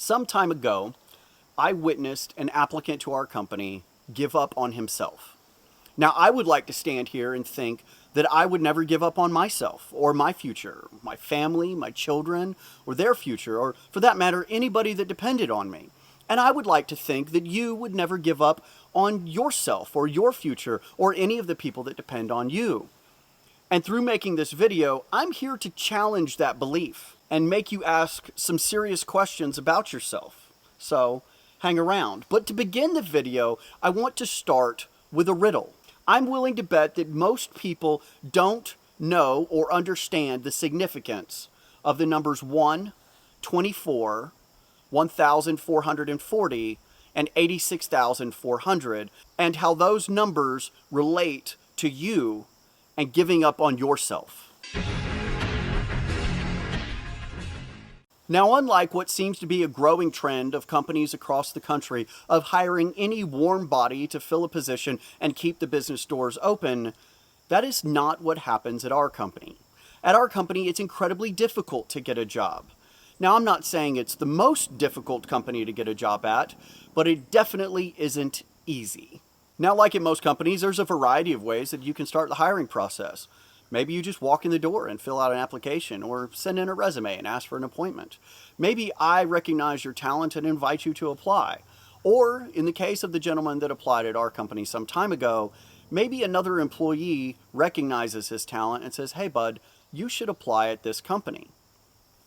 Some time ago, I witnessed an applicant to our company give up on himself. Now, I would like to stand here and think that I would never give up on myself or my future, my family, my children, or their future, or for that matter, anybody that depended on me. And I would like to think that you would never give up on yourself or your future or any of the people that depend on you. And through making this video, I'm here to challenge that belief and make you ask some serious questions about yourself. So, hang around. But to begin the video, I want to start with a riddle. I'm willing to bet that most people don't know or understand the significance of the numbers 1, 24, 1,440, and 86,400, and how those numbers relate to you and giving up on yourself. Now, unlike what seems to be a growing trend of companies across the country of hiring any warm body to fill a position and keep the business doors open, that is not what happens at our company. At our company, it's incredibly difficult to get a job. Now, I'm not saying it's the most difficult company to get a job at, but it definitely isn't easy. Now, like in most companies, there's a variety of ways that you can start the hiring process. Maybe you just walk in the door and fill out an application or send in a resume and ask for an appointment. Maybe I recognize your talent and invite you to apply. Or, in the case of the gentleman that applied at our company some time ago, maybe another employee recognizes his talent and says, "Hey bud, you should apply at this company."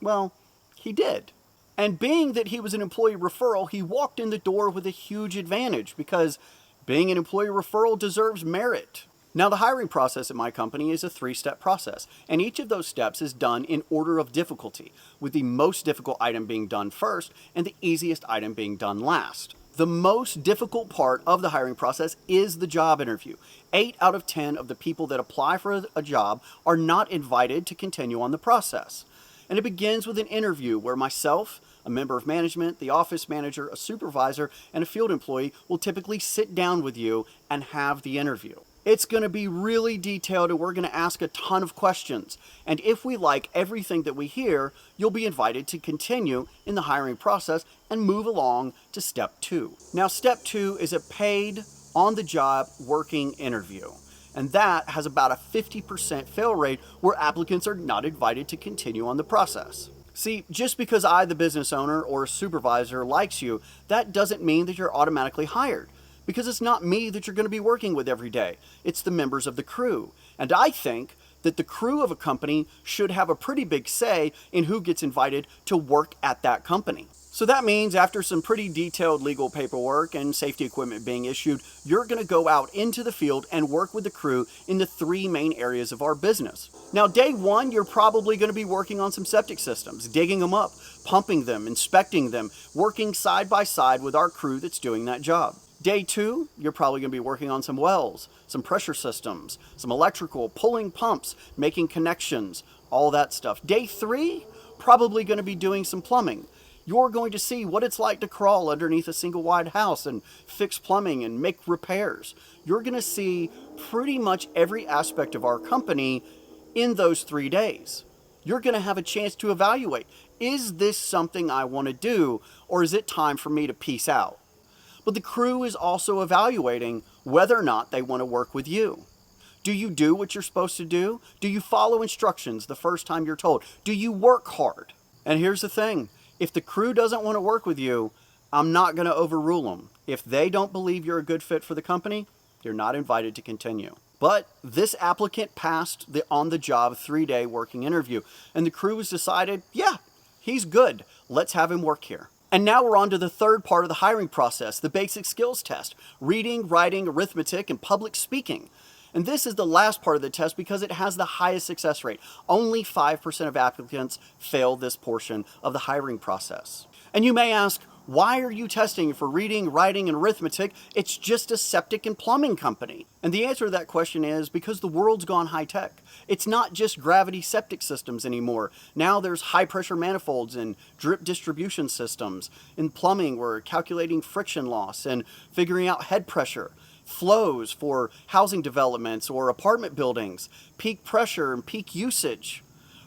Well, he did. And being that he was an employee referral, he walked in the door with a huge advantage because being an employee referral deserves merit. Now, the hiring process at my company is a 3-step process, and each of those steps is done in order of difficulty, with the most difficult item being done first and the easiest item being done last. The most difficult part of the hiring process is the job interview. 8 out of 10 of the people that apply for a job are not invited to continue on the process. And it begins with an interview where myself, a member of management, the office manager, a supervisor, and a field employee will typically sit down with you and have the interview. It's going to be really detailed and we're going to ask a ton of questions. And if we like everything that we hear, you'll be invited to continue in the hiring process and move along to step 2. Now, step 2 is a paid, on-the-job working interview. And that has about a 50% fail rate where applicants are not invited to continue on the process. See, just because I, the business owner or a supervisor, likes you, that doesn't mean that you're automatically hired. Because it's not me that you're going to be working with every day. It's the members of the crew. And I think that the crew of a company should have a pretty big say in who gets invited to work at that company. So that means after some pretty detailed legal paperwork and safety equipment being issued, you're going to go out into the field and work with the crew in the 3 main areas of our business. Now, day 1, you're probably going to be working on some septic systems, digging them up, pumping them, inspecting them, working side by side with our crew that's doing that job. Day 2, you're probably going to be working on some wells, some pressure systems, some electrical, pulling pumps, making connections, all that stuff. Day 3, probably going to be doing some plumbing. You're going to see what it's like to crawl underneath a single-wide house and fix plumbing and make repairs. You're going to see pretty much every aspect of our company in those 3 days. You're going to have a chance to evaluate, is this something I want to do, or is it time for me to peace out? But the crew is also evaluating whether or not they want to work with you. Do you do what you're supposed to do? Do you follow instructions the first time you're told? Do you work hard? And here's the thing. If the crew doesn't want to work with you, I'm not going to overrule them. If they don't believe you're a good fit for the company, you're not invited to continue. But this applicant passed the on-the-job 3-day working interview, and the crew has decided, yeah, he's good. Let's have him work here. And now we're on to the third part of the hiring process, the basic skills test, reading, writing, arithmetic, and public speaking. And this is the last part of the test because it has the highest success rate. Only 5% of applicants fail this portion of the hiring process. And you may ask, why are you testing for reading, writing, and arithmetic? It's just a septic and plumbing company. And the answer to that question is because the world's gone high-tech. It's not just gravity septic systems anymore. Now there's high-pressure manifolds and drip distribution systems. In plumbing, we're calculating friction loss and figuring out head pressure, flows for housing developments or apartment buildings, peak pressure and peak usage.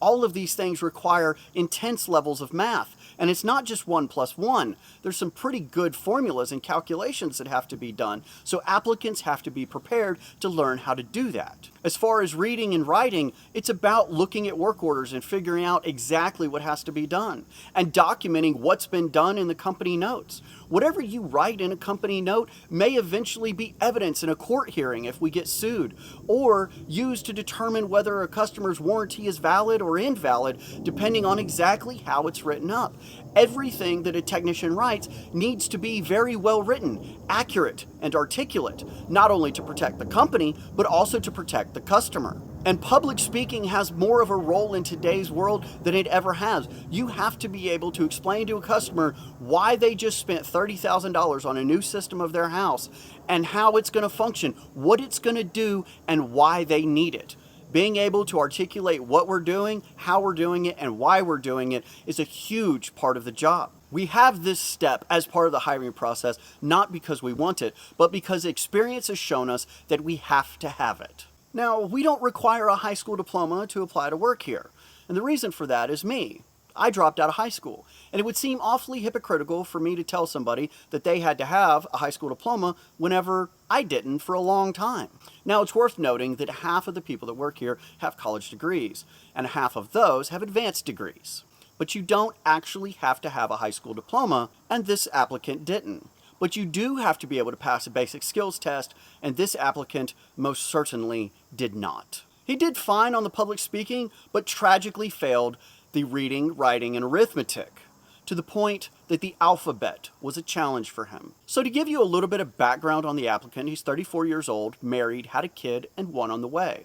All of these things require intense levels of math. And it's not just 1 plus 1. There's some pretty good formulas and calculations that have to be done. So applicants have to be prepared to learn how to do that. As far as reading and writing, it's about looking at work orders and figuring out exactly what has to be done and documenting what's been done in the company notes. Whatever you write in a company note may eventually be evidence in a court hearing if we get sued, or used to determine whether a customer's warranty is valid or invalid, depending on exactly how it's written up. Everything that a technician writes needs to be very well written, accurate, and articulate, not only to protect the company, but also to protect the customer. And public speaking has more of a role in today's world than it ever has. You have to be able to explain to a customer why they just spent $30,000 on a new system of their house and how it's going to function, what it's going to do, and why they need it. Being able to articulate what we're doing, how we're doing it, and why we're doing it is a huge part of the job. We have this step as part of the hiring process, not because we want it, but because experience has shown us that we have to have it. Now, we don't require a high school diploma to apply to work here, and the reason for that is me. I dropped out of high school, and it would seem awfully hypocritical for me to tell somebody that they had to have a high school diploma whenever I didn't for a long time. Now, it's worth noting that half of the people that work here have college degrees, and half of those have advanced degrees. But you don't actually have to have a high school diploma, and this applicant didn't. But you do have to be able to pass a basic skills test, and this applicant most certainly did not. He did fine on the public speaking, but tragically failed the reading, writing, and arithmetic, to the point that the alphabet was a challenge for him. So to give you a little bit of background on the applicant, he's 34 years old, married, had a kid, and one on the way.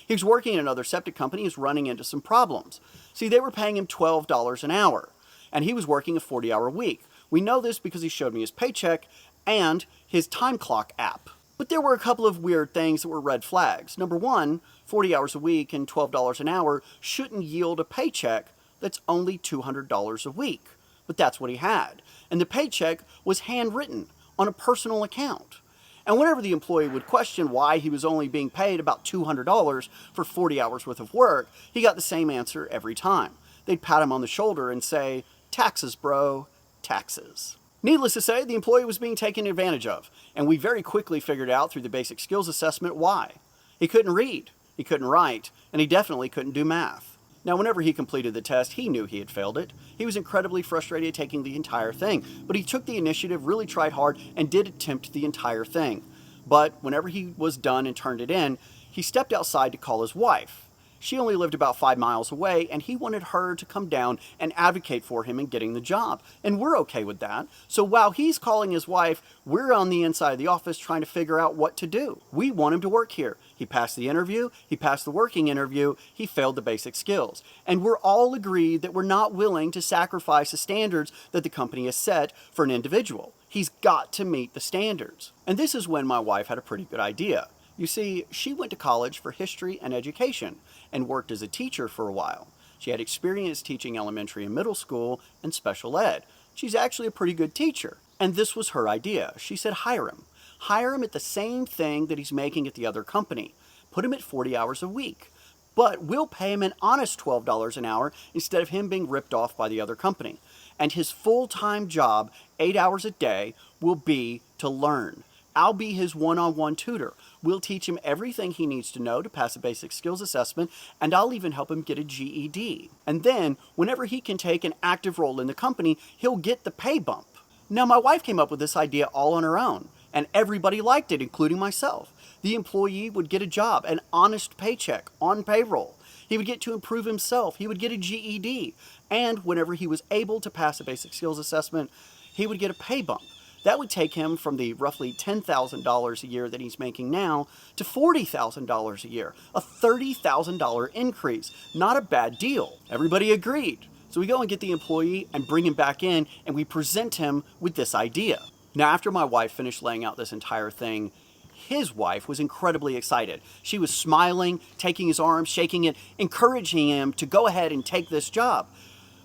He was working in another septic company, he was running into some problems. See, they were paying him $12 an hour, and he was working a 40-hour week. We know this because he showed me his paycheck and his time clock app. But there were a couple of weird things that were red flags. Number one, 40 hours a week and $12 an hour shouldn't yield a paycheck that's only $200 a week. But that's what he had. And the paycheck was handwritten on a personal account. And whenever the employee would question why he was only being paid about $200 for 40 hours worth of work, he got the same answer every time. They'd pat him on the shoulder and say, "Taxes, bro, taxes." Needless to say, the employee was being taken advantage of, and we very quickly figured out through the basic skills assessment why. He couldn't read, he couldn't write, and he definitely couldn't do math. Now, whenever he completed the test, he knew he had failed it. He was incredibly frustrated taking the entire thing, but he took the initiative, really tried hard, and did attempt the entire thing. But whenever he was done and turned it in, he stepped outside to call his wife. She only lived about 5 miles away, and he wanted her to come down and advocate for him in getting the job. And we're okay with that. So while he's calling his wife, we're on the inside of the office trying to figure out what to do. We want him to work here. He passed the interview, he passed the working interview, he failed the basic skills. And we're all agreed that we're not willing to sacrifice the standards that the company has set for an individual. He's got to meet the standards. And this is when my wife had a pretty good idea. You see, she went to college for history and education and worked as a teacher for a while. She had experience teaching elementary and middle school and special ed. She's actually a pretty good teacher. And this was her idea. She said, hire him. Hire him at the same thing that he's making at the other company. Put him at 40 hours a week. But we'll pay him an honest $12 an hour instead of him being ripped off by the other company. And his full-time job, 8 hours a day, will be to learn. I'll be his one-on-one tutor. We'll teach him everything he needs to know to pass a basic skills assessment, and I'll even help him get a GED. And then, whenever he can take an active role in the company, he'll get the pay bump. Now, my wife came up with this idea all on her own, and everybody liked it, including myself. The employee would get a job, an honest paycheck, on payroll. He would get to improve himself. He would get a GED. And whenever he was able to pass a basic skills assessment, he would get a pay bump. That would take him from the roughly $10,000 a year that he's making now to $40,000 a year, a $30,000 increase. Not a bad deal. Everybody agreed. So we go and get the employee and bring him back in, and we present him with this idea. Now, after my wife finished laying out this entire thing, his wife was incredibly excited. She was smiling, taking his arm, shaking it, encouraging him to go ahead and take this job.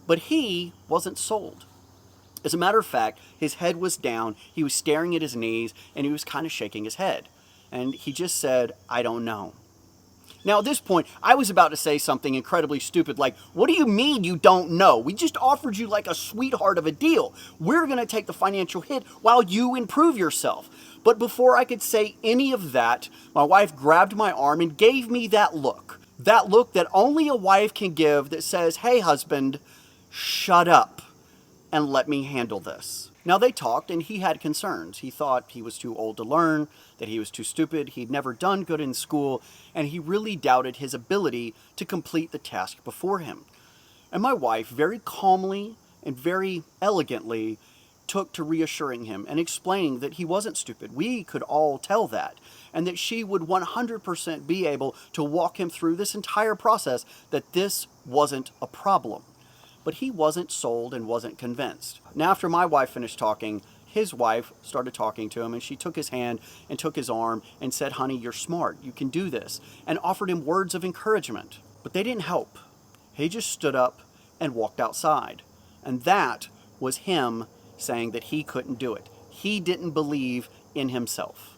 But he wasn't sold. As a matter of fact, his head was down, he was staring at his knees, and he was kind of shaking his head. And he just said, "I don't know." Now, at this point, I was about to say something incredibly stupid like, what do you mean you don't know? We just offered you like a sweetheart of a deal. We're going to take the financial hit while you improve yourself. But before I could say any of that, my wife grabbed my arm and gave me that look. That look that only a wife can give that says, hey, husband, shut up and let me handle this. Now, they talked, and he had concerns. He thought he was too old to learn, that he was too stupid, he'd never done good in school, and he really doubted his ability to complete the task before him. And my wife, very calmly and very elegantly, took to reassuring him and explaining that he wasn't stupid. We could all tell that, and that she would 100% be able to walk him through this entire process, that this wasn't a problem. But he wasn't sold and wasn't convinced. Now, after my wife finished talking, his wife started talking to him, and she took his hand and took his arm and said, honey, you're smart, you can do this, and offered him words of encouragement. But they didn't help. He just stood up and walked outside. And that was him saying that he couldn't do it. He didn't believe in himself.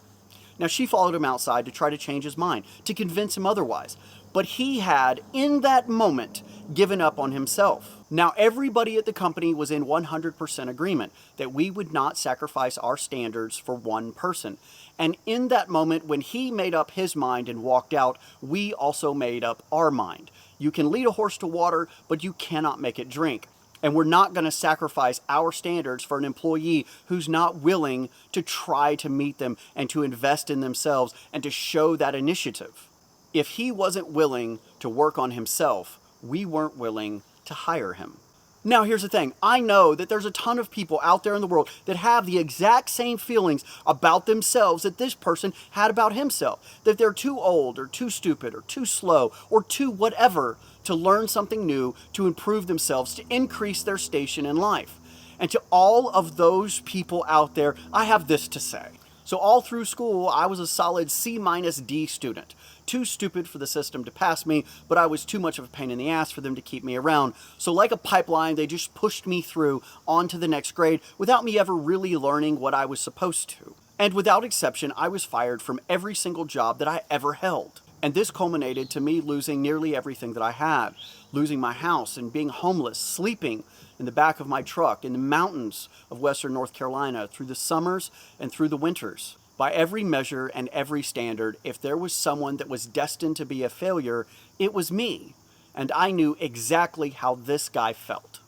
Now, she followed him outside to try to change his mind, to convince him otherwise. But he had, in that moment, given up on himself. Now, everybody at the company was in 100% agreement that we would not sacrifice our standards for one person. And in that moment, when he made up his mind and walked out, we also made up our mind. You can lead a horse to water, but you cannot make it drink. And we're not going to sacrifice our standards for an employee who's not willing to try to meet them and to invest in themselves and to show that initiative. If he wasn't willing to work on himself, we weren't willing to hire him. Now, here's the thing. I know that there's a ton of people out there in the world that have the exact same feelings about themselves that this person had about himself. That they're too old or too stupid or too slow or too whatever to learn something new, to improve themselves, to increase their station in life. And to all of those people out there, I have this to say. So all through school, I was a solid C-D student. Too stupid for the system to pass me, but I was too much of a pain in the ass for them to keep me around. So like a pipeline, they just pushed me through on to the next grade without me ever really learning what I was supposed to. And without exception, I was fired from every single job that I ever held. And this culminated to me losing nearly everything that I had. Losing my house and being homeless, sleeping in the back of my truck in the mountains of Western North Carolina through the summers and through the winters. By every measure and every standard, if there was someone that was destined to be a failure, it was me. And I knew exactly how this guy felt.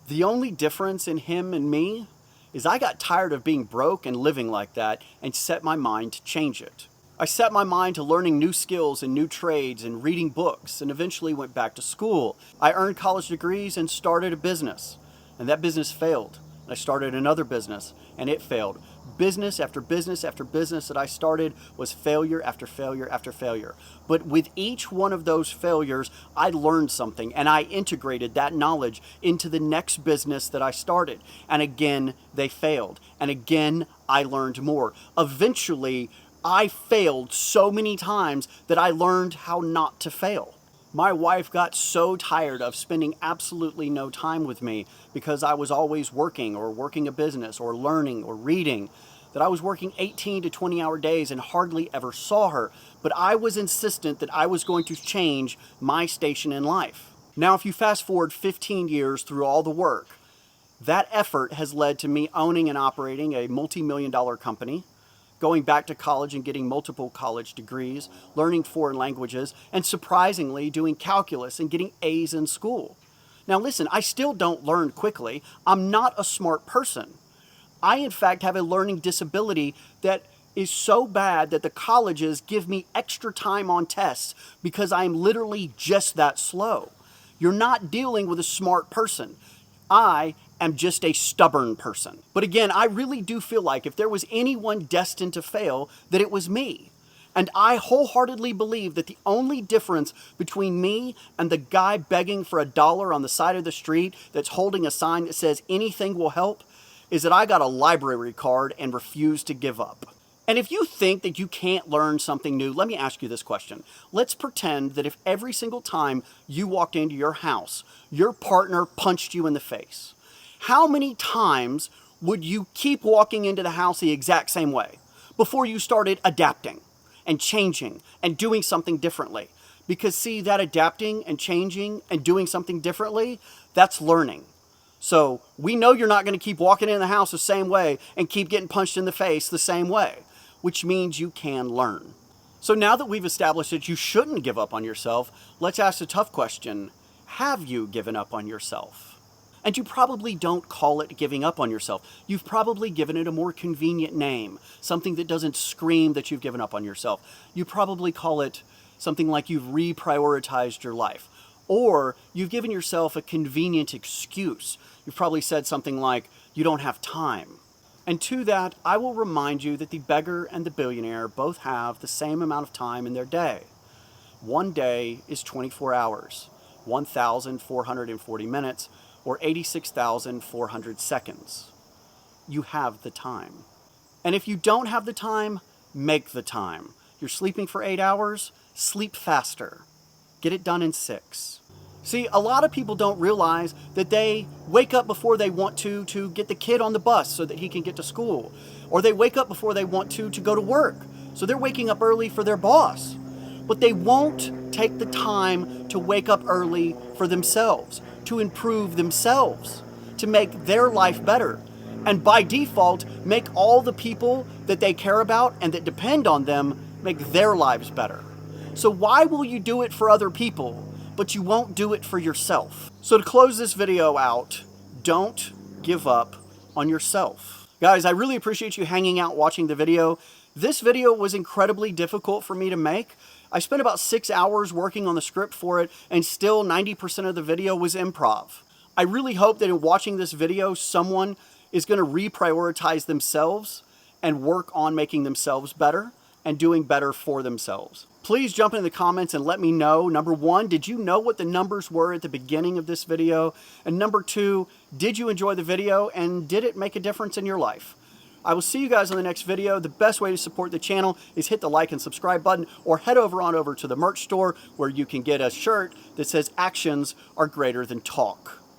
The only difference in him and me is I got tired of being broke and living like that and set my mind to change it. I set my mind to learning new skills and new trades and reading books, and eventually went back to school. I earned college degrees and started a business, and that business failed. I started another business, and it failed. Business after business after business that I started was failure after failure after failure. But with each one of those failures, I learned something, and I integrated that knowledge into the next business that I started. And again, they failed. And again, I learned more. Eventually, I failed so many times that I learned how not to fail. My wife got so tired of spending absolutely no time with me because I was always working or working a business or learning or reading, that I was working 18 to 20-hour days and hardly ever saw her. But I was insistent that I was going to change my station in life. Now, if you fast forward 15 years through all the work, that effort has led to me owning and operating a multi-million-dollar company, going back to college and getting multiple college degrees, learning foreign languages, and surprisingly doing calculus and getting A's in school. Now listen, I still don't learn quickly. I'm not a smart person. I, in fact, have a learning disability that is so bad that the colleges give me extra time on tests because I am literally just that slow. You're not dealing with a smart person. I am just a stubborn person. But again, I really do feel like if there was anyone destined to fail, that it was me. And I wholeheartedly believe that the only difference between me and the guy begging for $1 on the side of the street that's holding a sign that says anything will help is that I got a library card and refuse to give up. And if you think that you can't learn something new, let me ask you this question. Let's pretend that if every single time you walked into your house, your partner punched you in the face, how many times would you keep walking into the house the exact same way before you started adapting and changing and doing something differently? Because see, that adapting and changing and doing something differently, that's learning. So we know you're not going to keep walking in the house the same way and keep getting punched in the face the same way, which means you can learn. So now that we've established that you shouldn't give up on yourself, let's ask the tough question: have you given up on yourself? And you probably don't call it giving up on yourself. You've probably given it a more convenient name, something that doesn't scream that you've given up on yourself. You probably call it something like you've reprioritized your life, or you've given yourself a convenient excuse. You've probably said something like, you don't have time. And to that, I will remind you that the beggar and the billionaire both have the same amount of time in their day. One day is 24 hours, 1,440 minutes, or 86,400 seconds. You have the time. And if you don't have the time, make the time. You're sleeping for 8 hours, sleep faster. Get it done in 6. See, a lot of people don't realize that they wake up before they want to get the kid on the bus so that he can get to school. Or they wake up before they want to go to work. So they're waking up early for their boss. But they won't take the time to wake up early for themselves, to improve themselves, to make their life better. And by default, make all the people that they care about and that depend on them make their lives better. So why will you do it for other people, but you won't do it for yourself? So to close this video out, don't give up on yourself. Guys, I really appreciate you hanging out watching the video. This video was incredibly difficult for me to make. I spent about 6 hours working on the script for it, and still 90% of the video was improv. I really hope that in watching this video, someone is going to reprioritize themselves and work on making themselves better and doing better for themselves. Please jump in the comments and let me know, number one, did you know what the numbers were at the beginning of this video? And number two, did you enjoy the video and did it make a difference in your life? I will see you guys on the next video. The best way to support the channel is hit the like and subscribe button, or head over to the merch store where you can get a shirt that says actions are greater than talk.